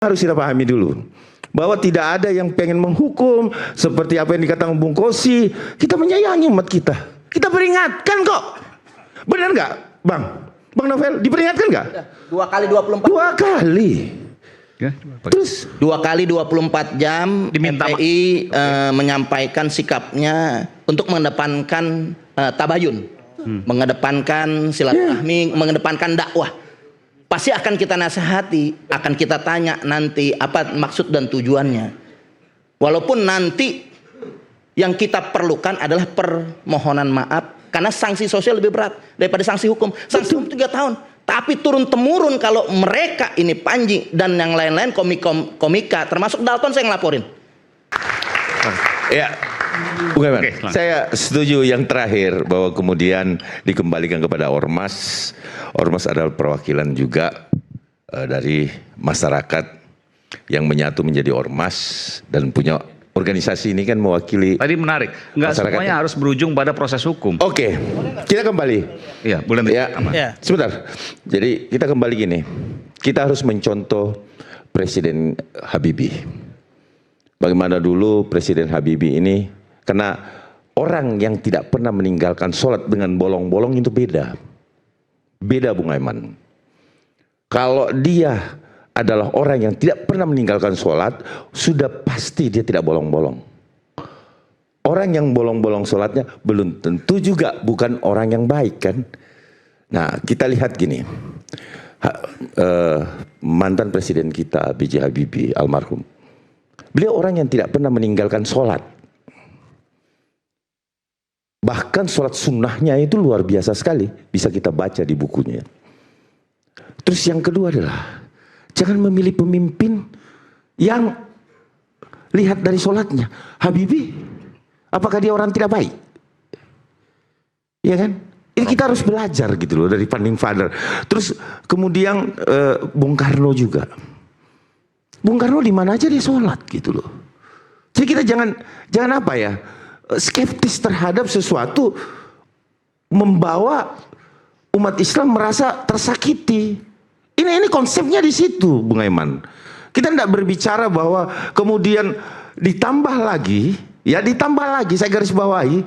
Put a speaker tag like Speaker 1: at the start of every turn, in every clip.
Speaker 1: Harus kita pahami dulu bahwa tidak ada yang pengen menghukum seperti apa yang dikatakan Bung Kosi. Kita menyayangi umat kita. Kita peringatkan kok. Benar nggak, Bang? Bang Novel, diperingatkan nggak?
Speaker 2: 2 kali 24.
Speaker 1: 2 kali.
Speaker 3: Ya,
Speaker 1: Terus
Speaker 2: 2 kali 24 jam
Speaker 3: Diminta
Speaker 2: MPI menyampaikan sikapnya untuk mengedepankan tabayun, mengedepankan silaturahmi, mengedepankan dakwah. Pasti akan kita nasihati, akan kita tanya nanti apa maksud dan tujuannya. Walaupun nanti yang kita perlukan adalah permohonan maaf, karena sanksi sosial lebih berat daripada sanksi hukum. Sanksi hukum 3 tahun, tapi turun-temurun kalau mereka ini Panji dan yang lain-lain komika, termasuk Dalton saya ngelaporin.
Speaker 1: ya, bukan, saya setuju yang terakhir bahwa kemudian dikembalikan kepada ormas. Ormas adalah perwakilan juga dari masyarakat yang menyatu menjadi ormas dan punya organisasi ini kan mewakili.
Speaker 3: Tadi menarik, nggak semuanya harus berujung pada proses hukum.
Speaker 1: Oke, kita kembali.
Speaker 3: Iya, boleh.
Speaker 1: Ya, sebentar. Jadi kita kembali gini. Kita harus mencontoh Presiden Habibie. Bagaimana dulu Presiden Habibie ini, karena orang yang tidak pernah meninggalkan sholat dengan bolong-bolong itu beda. Beda Bung Aiman. Kalau dia adalah orang yang tidak pernah meninggalkan sholat, sudah pasti dia tidak bolong-bolong. Orang yang bolong-bolong sholatnya belum tentu juga bukan orang yang baik kan. Nah kita lihat gini, mantan presiden kita B.J. Habibie almarhum, beliau orang yang tidak pernah meninggalkan sholat. Bahkan sholat sunnahnya itu luar biasa sekali, bisa kita baca di bukunya. Terus yang kedua adalah jangan memilih pemimpin yang lihat dari sholatnya. Habibie, apakah dia orang tidak baik? Ya kan? Ini kita harus belajar gitu loh dari founding father. Terus kemudian Bung Karno juga. Bung Karno di mana aja dia sholat gitu loh. Jadi kita jangan apa ya, skeptis terhadap sesuatu membawa umat Islam merasa tersakiti. Ini konsepnya di situ, Bung Aiman. Kita tidak berbicara bahwa kemudian ditambah lagi, saya garis bawahi,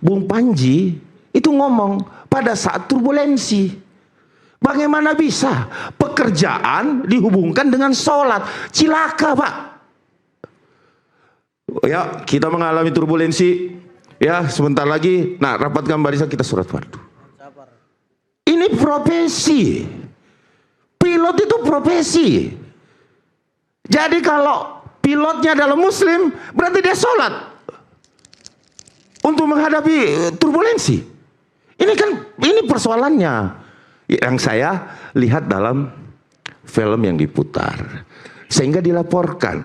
Speaker 1: Bung Panji itu ngomong pada saat turbulensi. Bagaimana bisa pekerjaan dihubungkan dengan sholat? Cilaka, Pak. Ya, kita mengalami turbulensi. Ya, sebentar lagi. Nah, rapatkan barisan kita surat fardu. Ini profesi. Pilot itu profesi. Jadi kalau pilotnya adalah muslim, berarti dia sholat untuk menghadapi turbulensi. Ini persoalannya yang saya lihat dalam film yang diputar, sehingga dilaporkan.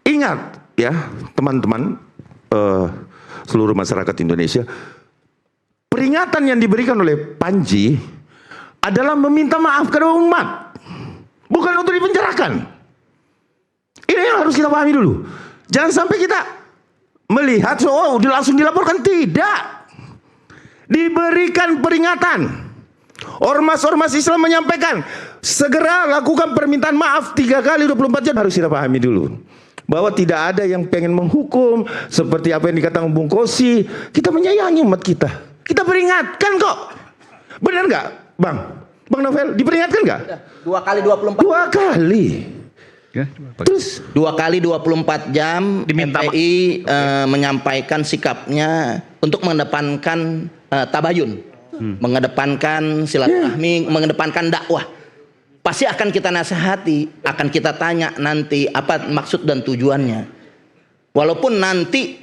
Speaker 1: Ingat ya teman-teman, seluruh masyarakat Indonesia, peringatan yang diberikan oleh Panji adalah meminta maaf kepada umat, bukan untuk dipenjarakan. Ini yang harus kita pahami dulu. Jangan sampai kita melihat langsung dilaporkan. Tidak, diberikan peringatan. Ormas-ormas Islam menyampaikan segera lakukan permintaan maaf 3 kali 24 jam. Harus kita pahami dulu bahwa tidak ada yang pengen menghukum seperti apa yang dikatakan Bung Kosi. Kita menyayangi umat kita. Kita peringatkan kok. Benar nggak, Bang? Bang Novel, diperingatkan nggak?
Speaker 2: 2 kali 24.
Speaker 1: 2 kali.
Speaker 3: Ya,
Speaker 1: Terus
Speaker 2: 2 kali 24 jam
Speaker 3: Diminta
Speaker 2: MPI menyampaikan sikapnya untuk mengedepankan tabayun, mengedepankan silaturahmi, mengedepankan dakwah. Pasti akan kita nasihati, akan kita tanya nanti apa maksud dan tujuannya. Walaupun nanti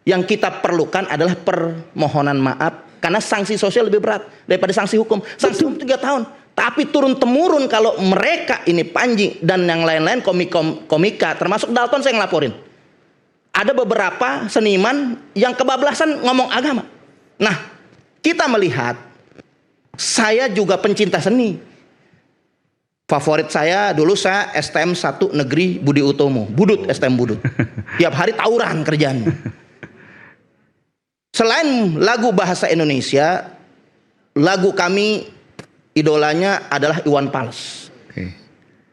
Speaker 2: yang kita perlukan adalah permohonan maaf, karena sanksi sosial lebih berat daripada sanksi hukum. Sanksi hukum 3 tahun, tapi turun-temurun kalau mereka ini Panji dan yang lain-lain komika, termasuk Dalton saya ngelaporin. Ada beberapa seniman yang kebablasan ngomong agama. Nah, kita melihat, saya juga pencinta seni. Favorit saya dulu, saya STM 1 Negeri Budi Utomo, Budut, STM Budut. Tiap hari tawuran kerjaan. Selain lagu bahasa Indonesia, lagu kami idolanya adalah Iwan Fals.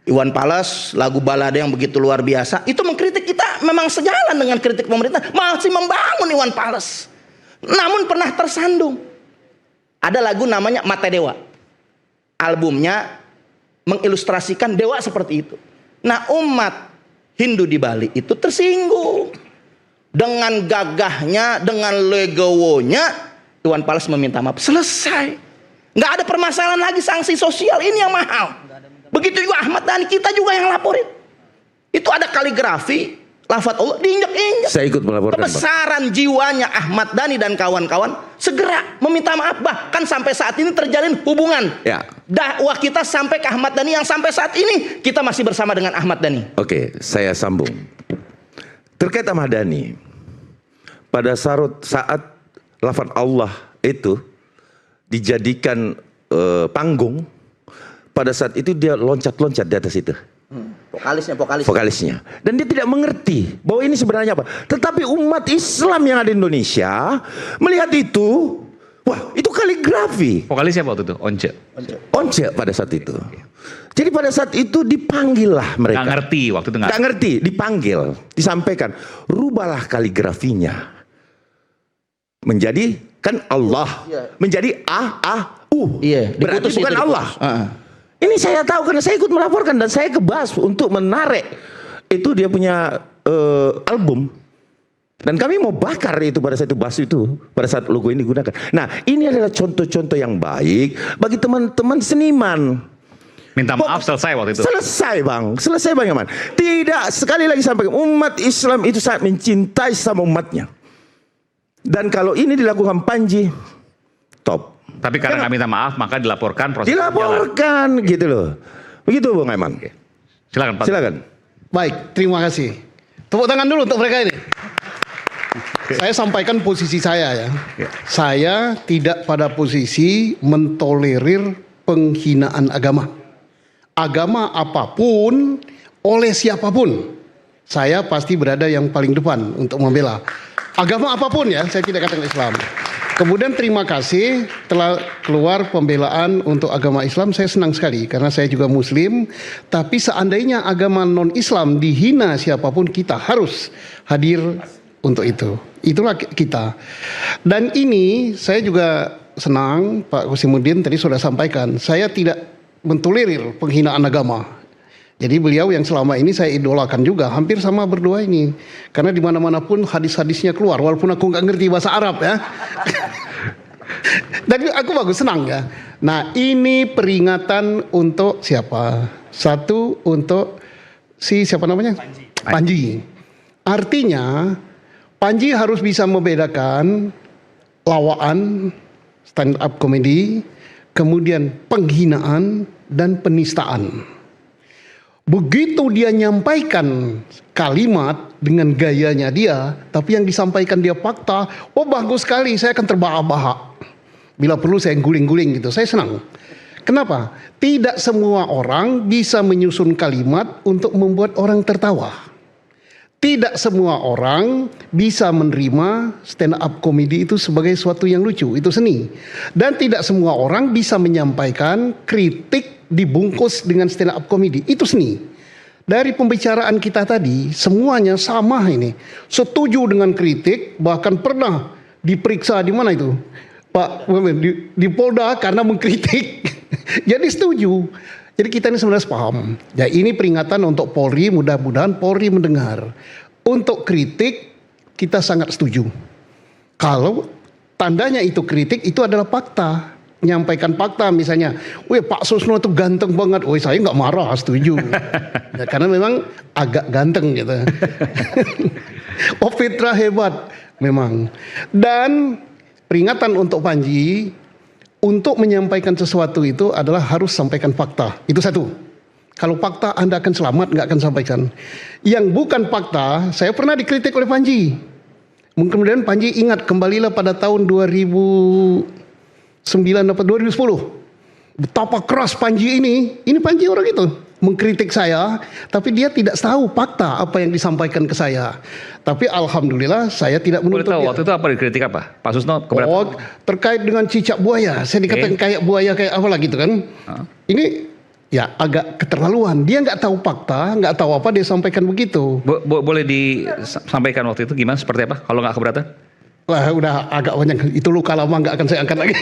Speaker 2: Iwan Fals, lagu balada yang begitu luar biasa, itu mengkritik kita memang sejalan dengan kritik pemerintah, masih membangun Iwan Fals. Namun pernah tersandung. Ada lagu namanya Mata Dewa. Albumnya mengilustrasikan dewa seperti itu. Nah, umat Hindu di Bali itu tersinggung. Dengan gagahnya, dengan legowonya, Iwan Fals meminta maaf. Selesai. Nggak ada permasalahan lagi, sanksi sosial ini yang mahal. Begitu juga Ahmad Dhani, kita juga yang laporin. Itu ada kaligrafi, lafaz Allah diinjak-injak.
Speaker 1: Saya ikut melaporkan,
Speaker 2: kebesaran jiwanya Ahmad Dhani dan kawan-kawan segera meminta maaf. Bahkan sampai saat ini terjalin hubungan.
Speaker 1: Ya.
Speaker 2: Dakwah kita sampai ke Ahmad Dhani yang sampai saat ini kita masih bersama dengan Ahmad Dhani.
Speaker 1: Oke, saya sambung. Terkait Ahmad Dhani, pada saat lafaz Allah itu dijadikan panggung, pada saat itu dia loncat-loncat di atas itu. Vokalisnya. Dan dia tidak mengerti bahwa ini sebenarnya apa. Tetapi umat Islam yang ada di Indonesia melihat itu, wah itu kaligrafi.
Speaker 3: Vokalis siapa waktu itu?
Speaker 1: Once pada saat itu. Jadi pada saat itu dipanggil lah mereka.
Speaker 3: Nggak ngerti waktu itu.
Speaker 1: Nggak ngerti, dipanggil, disampaikan. Rubahlah kaligrafinya. Menjadi kan Allah. Menjadi A-A-U. Berarti bukan Allah. Ini saya tahu karena saya ikut melaporkan dan saya ke BAS untuk menarik itu dia punya album. Dan kami mau bakar itu pada saat itu BAS itu, pada saat logo ini digunakan. Nah, ini adalah contoh-contoh yang baik bagi teman-teman seniman.
Speaker 3: Minta maaf selesai waktu itu.
Speaker 1: Selesai Bang Yaman. Tidak, sekali lagi sampaikan, umat Islam itu sangat mencintai sama umatnya. Dan kalau ini dilakukan Panji, top.
Speaker 3: Tapi karena nggak minta maaf maka dilaporkan proses
Speaker 1: dilaporkan jalan. Gitu loh. Begitu Bung Aiman.
Speaker 3: Silakan Pak.
Speaker 4: Silakan. Baik, terima kasih. Tepuk tangan dulu untuk mereka ini. Saya sampaikan posisi saya ya. Saya tidak pada posisi mentolerir penghinaan agama. Agama apapun oleh siapapun, saya pasti berada yang paling depan untuk membela. Agama apapun ya, saya tidak katakan Islam. Kemudian terima kasih telah keluar pembelaan untuk agama Islam. Saya senang sekali karena saya juga Muslim. Tapi seandainya agama non-Islam dihina siapapun, kita harus hadir untuk itu. Itulah kita. Dan ini saya juga senang Pak Kusimuddin tadi sudah sampaikan. Saya tidak mentolerir penghinaan agama. Jadi beliau yang selama ini saya idolakan juga, hampir sama berdua ini. Karena di mana-mana pun hadis-hadisnya keluar, walaupun aku nggak ngerti bahasa Arab ya. Tapi aku bagus, senang ya. Nah, ini peringatan untuk siapa? Satu untuk siapa namanya? Panji. Artinya Panji harus bisa membedakan lawaan, stand up comedy, kemudian penghinaan dan penistaan. Begitu dia nyampaikan kalimat dengan gayanya dia, tapi yang disampaikan dia fakta, oh bagus sekali, saya akan terbahak-bahak. Bila perlu saya guling-guling gitu, saya senang. Kenapa? Tidak semua orang bisa menyusun kalimat untuk membuat orang tertawa. Tidak semua orang bisa menerima stand up comedy itu sebagai suatu yang lucu, itu seni. Dan tidak semua orang bisa menyampaikan kritik dibungkus dengan stand up comedy, itu seni. Dari pembicaraan kita tadi, semuanya sama ini. Setuju dengan kritik, bahkan pernah diperiksa di mana itu? Pak, di Polda karena mengkritik. Jadi setuju. Jadi kita ini sebenarnya paham. Ya ini peringatan untuk Polri, mudah-mudahan Polri mendengar. Untuk kritik kita sangat setuju. Kalau tandanya itu kritik, itu adalah fakta. Menyampaikan fakta misalnya, wih Pak Susno itu ganteng banget, wih saya nggak marah, setuju. Ya, karena memang agak ganteng gitu. Oh Fitra hebat, memang. Dan peringatan untuk Panji, untuk menyampaikan sesuatu itu adalah harus sampaikan fakta. Itu satu. Kalau fakta Anda akan selamat, nggak akan sampaikan. Yang bukan fakta, saya pernah dikritik oleh Panji. Kemudian Panji ingat, kembalilah pada tahun 2009 atau 2010. Betapa keras Panji ini Panji orang itu. Mengkritik saya, tapi dia tidak tahu fakta apa yang disampaikan ke saya. Tapi alhamdulillah saya tidak menuntut dia.
Speaker 3: Waktu itu apa dikritik apa? Pak Susno keberatan?
Speaker 2: Terkait dengan cicak buaya. Saya dikatakan kayak buaya, kayak apa lagi gitu kan. Ini
Speaker 4: ya agak keterlaluan. Dia nggak tahu fakta, nggak tahu apa dia sampaikan begitu.
Speaker 3: Boleh disampaikan waktu itu gimana, seperti apa kalau nggak keberatan?
Speaker 4: Lah udah agak banyak, itu luka lama nggak akan saya angkat lagi.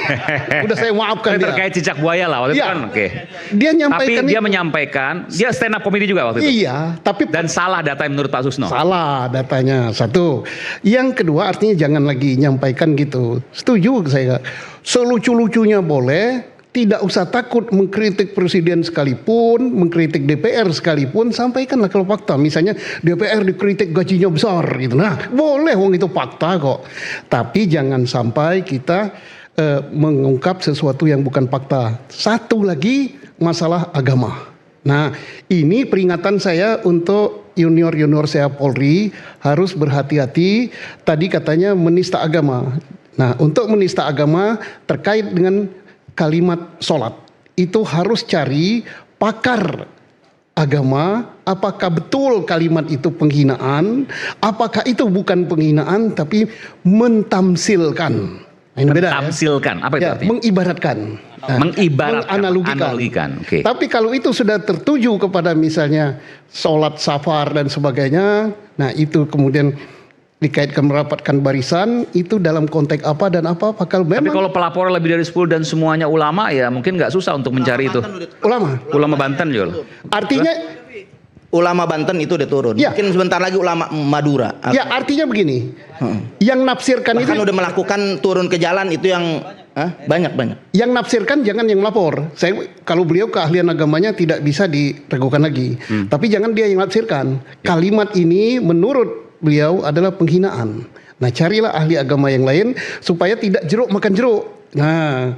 Speaker 4: Udah saya maafkan dia.
Speaker 3: Terkait cicak buaya lah waktu itu
Speaker 4: Iya.
Speaker 3: kan, oke.
Speaker 4: Dia
Speaker 3: Tapi
Speaker 4: nyampaikan
Speaker 3: dia menyampaikan, dia stand up comedy juga waktu itu.
Speaker 4: iya, tapi
Speaker 3: Dan salah data menurut Pak Susno.
Speaker 4: salah datanya satu. Yang kedua artinya jangan lagi nyampaikan gitu. Setuju saya. Selucu-lucunya boleh. Tidak usah takut mengkritik presiden sekalipun, mengkritik DPR sekalipun, sampaikanlah kalau fakta. Misalnya DPR dikritik gajinya besar gitu. Nah, boleh, wong itu fakta kok. Tapi jangan sampai kita mengungkap sesuatu yang bukan fakta. Satu lagi masalah agama. Nah, ini peringatan saya untuk junior-junior saya Polri harus berhati-hati. Tadi katanya menista agama. Nah, untuk menista agama terkait dengan kalimat sholat itu harus cari pakar agama, apakah betul kalimat itu penghinaan, apakah itu bukan penghinaan tapi mentamsilkan. Nah, ini beda,
Speaker 3: Mentamsilkan, apa itu
Speaker 4: ya,
Speaker 3: artinya?
Speaker 4: mengibaratkan. Nah,
Speaker 3: Mengibaratkan,
Speaker 4: menganalogikan.
Speaker 3: oke.
Speaker 4: Tapi kalau itu sudah tertuju kepada misalnya sholat safar dan sebagainya, nah itu kemudian dikaitkan merapatkan barisan, itu dalam konteks apa dan apa kalau
Speaker 3: Tapi
Speaker 4: memang
Speaker 3: kalau pelapor lebih dari 10 dan semuanya ulama, ya mungkin nggak susah untuk mencari itu.
Speaker 4: ulama.
Speaker 3: Ulama Banten juga.
Speaker 4: Artinya
Speaker 2: Ulama Banten itu udah turun.
Speaker 4: Ya.
Speaker 2: Mungkin sebentar lagi ulama Madura.
Speaker 4: ya artinya begini. Yang nafsirkan
Speaker 2: Bahkan
Speaker 4: itu
Speaker 2: udah melakukan turun ke jalan itu yang banyak.
Speaker 4: yang nafsirkan jangan yang melapor. Saya kalau beliau keahlian agamanya tidak bisa diragukan lagi. Tapi jangan dia yang nafsirkan. Kalimat ini menurut beliau adalah penghinaan. Nah, carilah ahli agama yang lain supaya tidak jeruk makan jeruk. Nah,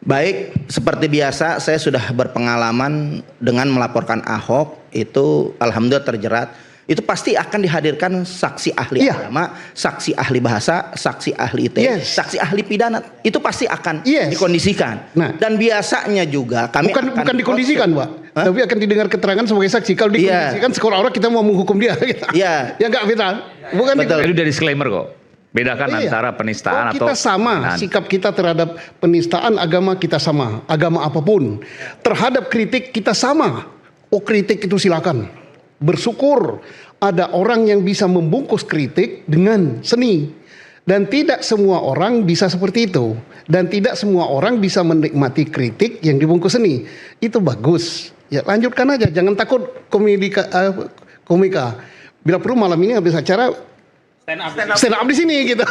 Speaker 2: Baik, seperti biasa saya sudah berpengalaman dengan melaporkan Ahok itu alhamdulillah terjerat. Itu pasti akan dihadirkan saksi ahli
Speaker 4: Iya.
Speaker 2: agama, saksi ahli bahasa, saksi ahli ITE,
Speaker 4: Yes.
Speaker 2: saksi ahli pidana. Itu pasti akan
Speaker 4: Yes.
Speaker 2: dikondisikan.
Speaker 4: Nah.
Speaker 2: Dan biasanya juga kami akan
Speaker 4: bukan dikondisikan, Pak.
Speaker 2: Hah?
Speaker 4: Tapi akan didengar keterangan sebagai saksi. Kalau dikondisikan sekolah orang kita mau menghukum dia.
Speaker 2: Iya.
Speaker 4: Ya enggak kita. Bukan
Speaker 2: Betul.
Speaker 3: Itu dari disclaimer kok. Bedakan
Speaker 4: Iya.
Speaker 3: antara penistaan atau
Speaker 4: kita sama,
Speaker 3: penghinaan.
Speaker 4: sikap kita terhadap penistaan agama kita sama, agama apapun. Terhadap kritik kita sama. Oh, kritik itu silakan. Bersyukur ada orang yang bisa membungkus kritik dengan seni. Dan tidak semua orang bisa seperti itu. Dan tidak semua orang bisa menikmati kritik yang dibungkus seni. Itu bagus. Ya, lanjutkan aja, jangan takut komika. Bila perlu malam ini habis acara stand up di sini gitu.